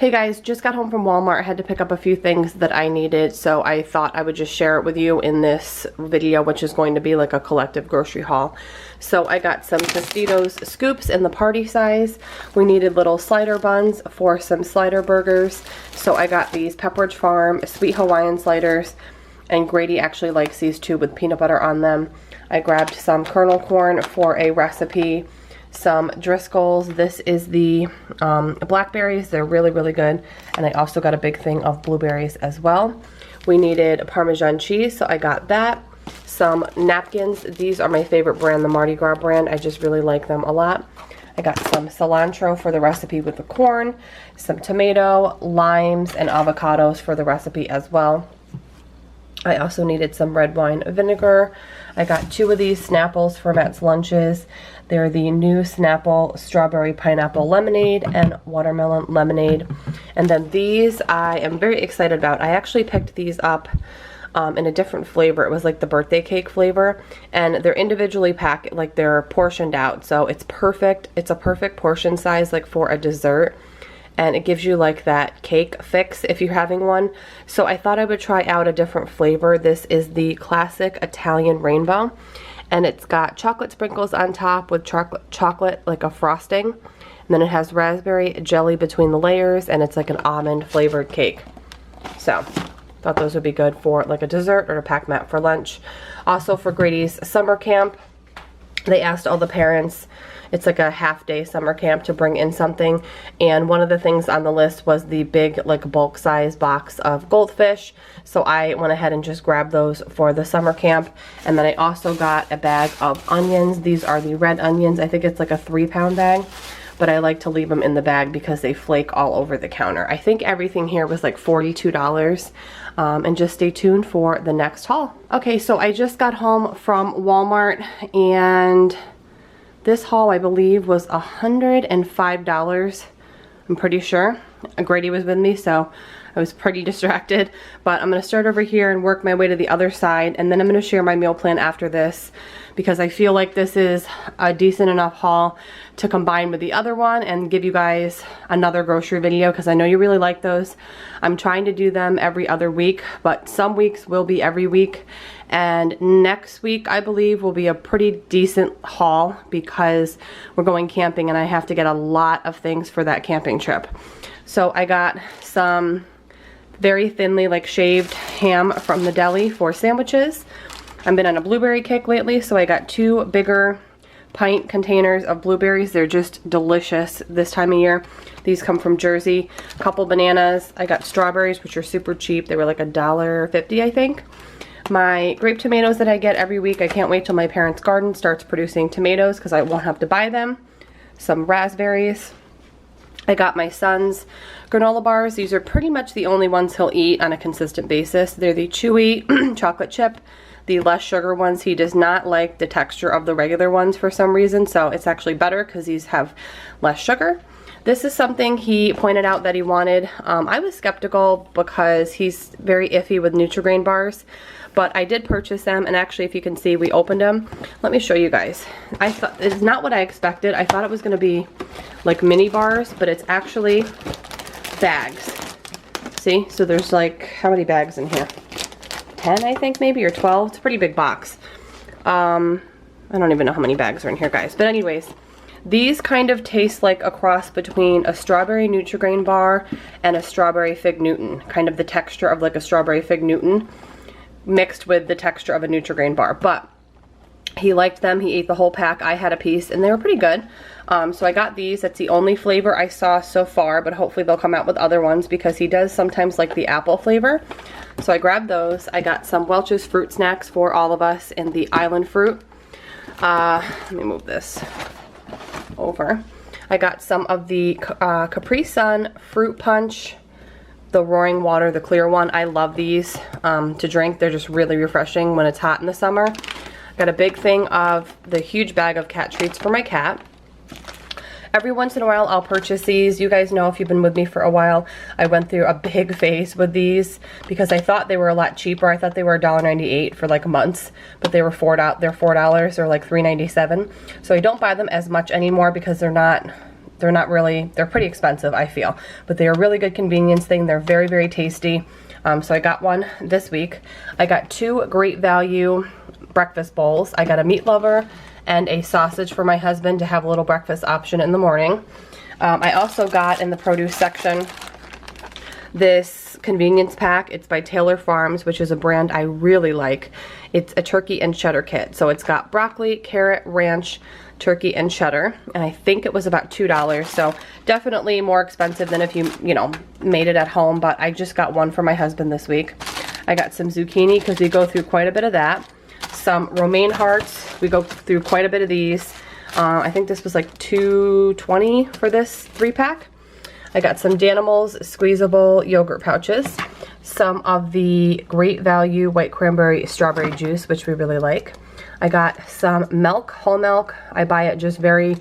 Hey guys, just got home from Walmart. I had to pick up a few things that I needed, so I thought I would just share it with you in this video, which is going to be like a collective grocery haul. So I got some Tostitos scoops in the party size. We needed little slider buns for some slider burgers. So I got these Pepperidge Farm Sweet Hawaiian sliders, and Grady actually likes these too with peanut butter on them. I grabbed some kernel corn for a recipe. Some Driscoll's. This is the blackberries. They're really, really good. And I also got a big thing of blueberries as well. We needed Parmesan cheese, so I got that. Some napkins. These are my favorite brand, the Mardi Gras brand. I just really like them a lot. I got some cilantro for the recipe with the corn, some tomato, limes, and avocados for the recipe as well. I also needed some red wine vinegar. I got 2 of these Snapples for Matt's lunches. They're the new Snapple Strawberry Pineapple Lemonade and Watermelon Lemonade. And then these I am very excited about. I actually picked these up in a different flavor. It was like the birthday cake flavor. And they're individually packed, like they're portioned out. So it's perfect. It's a perfect portion size like for a dessert. And it gives you like that cake fix if you're having one. So I thought I would try out a different flavor. This is the classic Italian rainbow. And it's got chocolate sprinkles on top with chocolate like a frosting. And then it has raspberry jelly between the layers, and it's like an almond flavored cake. So thought those would be good for like a dessert or to pack Matt for lunch. Also for Grady's summer camp, they asked all the parents, it's like a half-day summer camp, to bring in something, and one of the things on the list was the big like bulk size box of goldfish. So I went ahead and just grabbed those for the summer camp. And then I also got a bag of onions. These are the red onions. I think it's like a 3-pound bag, but I like to leave them in the bag because they flake all over the counter. I think everything here was like $42. And just stay tuned for the next haul. Okay, so I just got home from Walmart, and this haul I believe was $105. I'm pretty sure. Grady was with me, so I was pretty distracted, but I'm going to start over here and work my way to the other side, and then I'm going to share my meal plan after this, because I feel like this is a decent enough haul to combine with the other one and give you guys another grocery video, because I know you really like those. I'm trying to do them every other week, but some weeks will be every week. And next week, I believe, will be a pretty decent haul because we're going camping and I have to get a lot of things for that camping trip. So I got some very thinly like shaved ham from the deli for sandwiches. I've been on a blueberry kick lately, so I got 2 bigger pint containers of blueberries. They're just delicious this time of year. These come from Jersey. A couple bananas. I got strawberries, which are super cheap. They were like $1.50, I think. My grape tomatoes that I get every week. I can't wait till my parents' garden starts producing tomatoes because I won't have to buy them. Some raspberries. I got my son's granola bars. These are pretty much the only ones he'll eat on a consistent basis. They're the chewy chocolate chip, the less sugar ones. He does not like the texture of the regular ones for some reason, so it's actually better because these have less sugar. This is something he pointed out that he wanted. I was skeptical because he's very iffy with Nutri-Grain bars, but I did purchase them, and actually, if you can see, we opened them. Let me show you guys. I thought it's not what I expected. I thought it was going to be like mini bars, but it's actually bags. See? So there's like, how many bags in here? 10, I think, maybe, or 12. It's a pretty big box. I don't even know how many bags are in here, guys. But anyways, these kind of taste like a cross between a strawberry Nutri-Grain bar and a strawberry Fig Newton. Kind of the texture of like a strawberry Fig Newton mixed with the texture of a Nutri-Grain bar. But he liked them. He ate the whole pack. I had a piece, and they were pretty good. So I got these. That's the only flavor I saw so far, but hopefully they'll come out with other ones because he does sometimes like the apple flavor. So I grabbed those. I got some Welch's fruit snacks for all of us in the island fruit. Let me move this over. I got some of the Capri Sun fruit punch, the Roaring Water, the clear one. I love these to drink. They're just really refreshing when it's hot in the summer. Got a big thing of the huge bag of cat treats for my cat. Every once in a while I'll purchase these. You guys know, if you've been with me for a while, I went through a big phase with these because I thought they were a lot cheaper. I thought they were $1.98 for like months, but they were $4. They're $4 or like $3.97. So I don't buy them as much anymore because they're They're not really, they're pretty expensive, I feel, but they are a really good convenience thing. They're very, very tasty. So I got one this week. I got 2 Great Value breakfast bowls. I got a meat lover and a sausage for my husband to have a little breakfast option in the morning. I also got in the produce section this convenience pack. It's by Taylor Farms, which is a brand I really like. It's a turkey and cheddar kit. So it's got broccoli, carrot, ranch, turkey, and cheddar, and I think it was about $2, so definitely more expensive than if you know, made it at home, but I just got one for my husband this week. I got some zucchini because we go through quite a bit of that. Some romaine hearts, we go through quite a bit of these. I think this was like $2.20 for this 3-pack. I got some Danimals squeezable yogurt pouches, some of the Great Value white cranberry strawberry juice, which we really like. I got some milk, whole milk. I buy it just very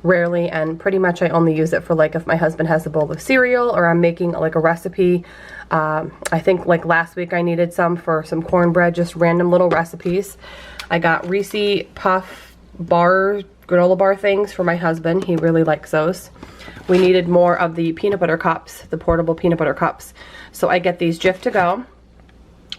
rarely, and pretty much I only use it for like if my husband has a bowl of cereal or I'm making like a recipe. I think like last week I needed some for some cornbread, just random little recipes. I got Reese Puff bar, granola bar things for my husband. He really likes those. We needed more of the peanut butter cups, the portable peanut butter cups. So I get these Jif to go.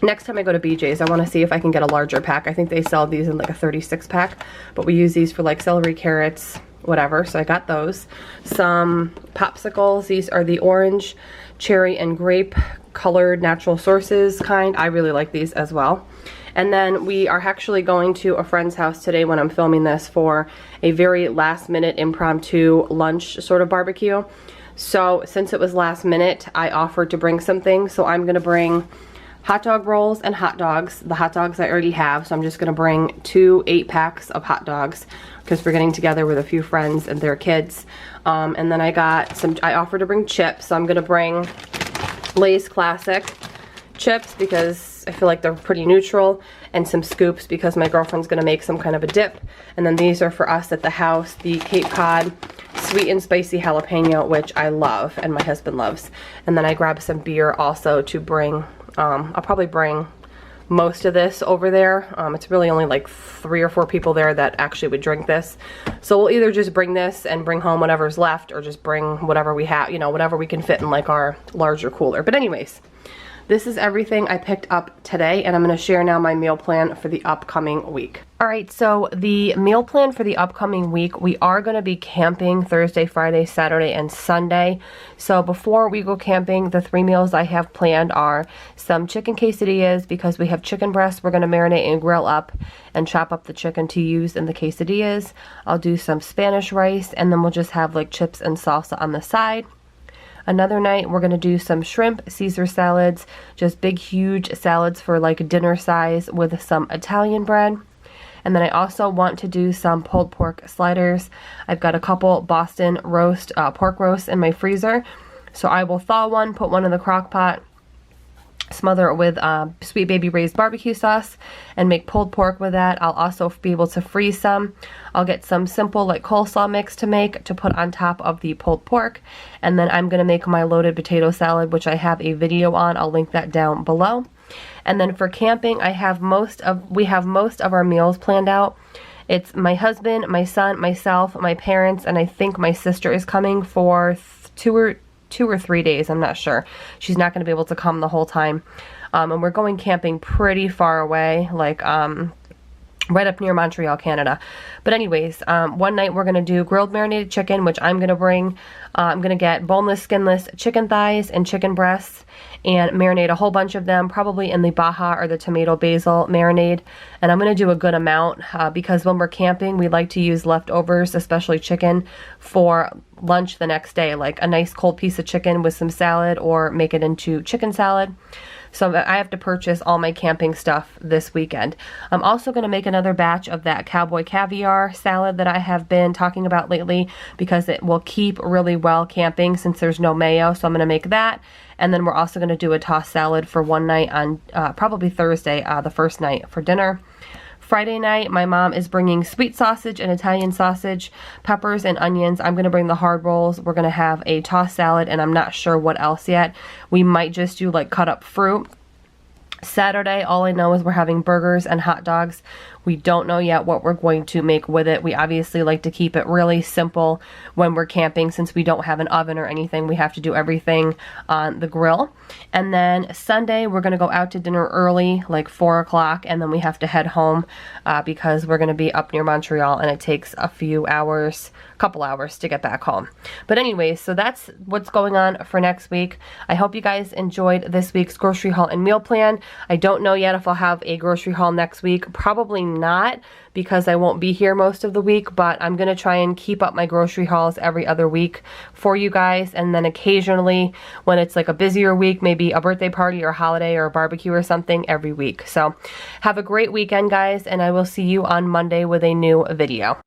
Next time I go to BJ's, I want to see if I can get a larger pack. I think they sell these in like a 36 pack, but we use these for like celery, carrots, whatever. So I got those. Some popsicles. These are the orange, cherry, and grape colored natural sources kind. I really like these as well. And then we are actually going to a friend's house today when I'm filming this for a very last minute impromptu lunch sort of barbecue. So since it was last minute, I offered to bring some things. So I'm going to bring hot dog rolls and hot dogs. The hot dogs I already have, so I'm just gonna bring 2 8-packs of hot dogs because we're getting together with a few friends and their kids. And then I got some, I offered to bring chips, so I'm gonna bring Lay's Classic chips because I feel like they're pretty neutral, and some scoops because my girlfriend's gonna make some kind of a dip. And then these are for us at the house, the Cape Cod sweet and spicy jalapeno, which I love and my husband loves. And then I grabbed some beer also to bring. I'll probably bring most of this over there. It's really only like 3 or 4 people there that actually would drink this. So we'll either just bring this and bring home whatever's left, or just bring whatever we have, you know, whatever we can fit in like our larger cooler. But anyways, this is everything I picked up today, and I'm going to share now my meal plan for the upcoming week. Alright, so the meal plan for the upcoming week, we are going to be camping Thursday, Friday, Saturday, and Sunday. So before we go camping, the 3 meals I have planned are some chicken quesadillas because we have chicken breasts we're going to marinate and grill up and chop up the chicken to use in the quesadillas. I'll do some Spanish rice, and then we'll just have like chips and salsa on the side. Another night, we're going to do some shrimp Caesar salads, just big, huge salads for like dinner size with some Italian bread. And then I also want to do some pulled pork sliders. I've got a couple Boston roast, pork roasts in my freezer. So I will thaw one, put one in the crock pot, smother it with Sweet Baby Ray's barbecue sauce, and make pulled pork with that. I'll also be able to freeze some. I'll get some simple like coleslaw mix to make to put on top of the pulled pork. And then I'm going to make my loaded potato salad, which I have a video on. I'll link that down below. And then for camping, we have most of our meals planned out. It's my husband, my son, myself, my parents, and I think my sister is coming for 2 or 3 days. I'm not sure. She's not going to be able to come the whole time. And we're going camping pretty far away, like right up near Montreal, Canada. But anyways, one night we're going to do grilled marinated chicken, which I'm going to bring. I'm going to get boneless, skinless chicken thighs and chicken breasts and marinate a whole bunch of them, probably in the Baja or the tomato basil marinade. And I'm going to do a good amount because when we're camping, we like to use leftovers, especially chicken, for lunch the next day, like a nice cold piece of chicken with some salad, or make it into chicken salad. So I have to purchase all my camping stuff this weekend. I'm also going to make another batch of that cowboy caviar salad that I have been talking about lately because it will keep really well camping since there's no mayo. So I'm going to make that. And then we're also going to do a tossed salad for one night on probably Thursday, the first night for dinner. Friday night, my mom is bringing sweet sausage and Italian sausage, peppers and onions. I'm going to bring the hard rolls. We're going to have a tossed salad, and I'm not sure what else yet. We might just do like cut up fruit. Saturday, all I know is we're having burgers and hot dogs We don't know yet what we're going to make with it. We obviously like to keep it really simple when we're camping, since we don't have an oven or anything. We have to do everything on the grill. And then Sunday, we're going to go out to dinner early, like 4 o'clock, and then we have to head home because we're going to be up near Montreal, and it takes a few hours, a couple hours to get back home. But anyways, so that's what's going on for next week. I hope you guys enjoyed this week's grocery haul and meal plan. I don't know yet if I'll have a grocery haul next week. Probably not, because I won't be here most of the week, but I'm going to try and keep up my grocery hauls every other week for you guys. And then occasionally, when it's like a busier week, maybe a birthday party or a holiday or a barbecue or something, every week. So have a great weekend, guys, and I will see you on Monday with a new video.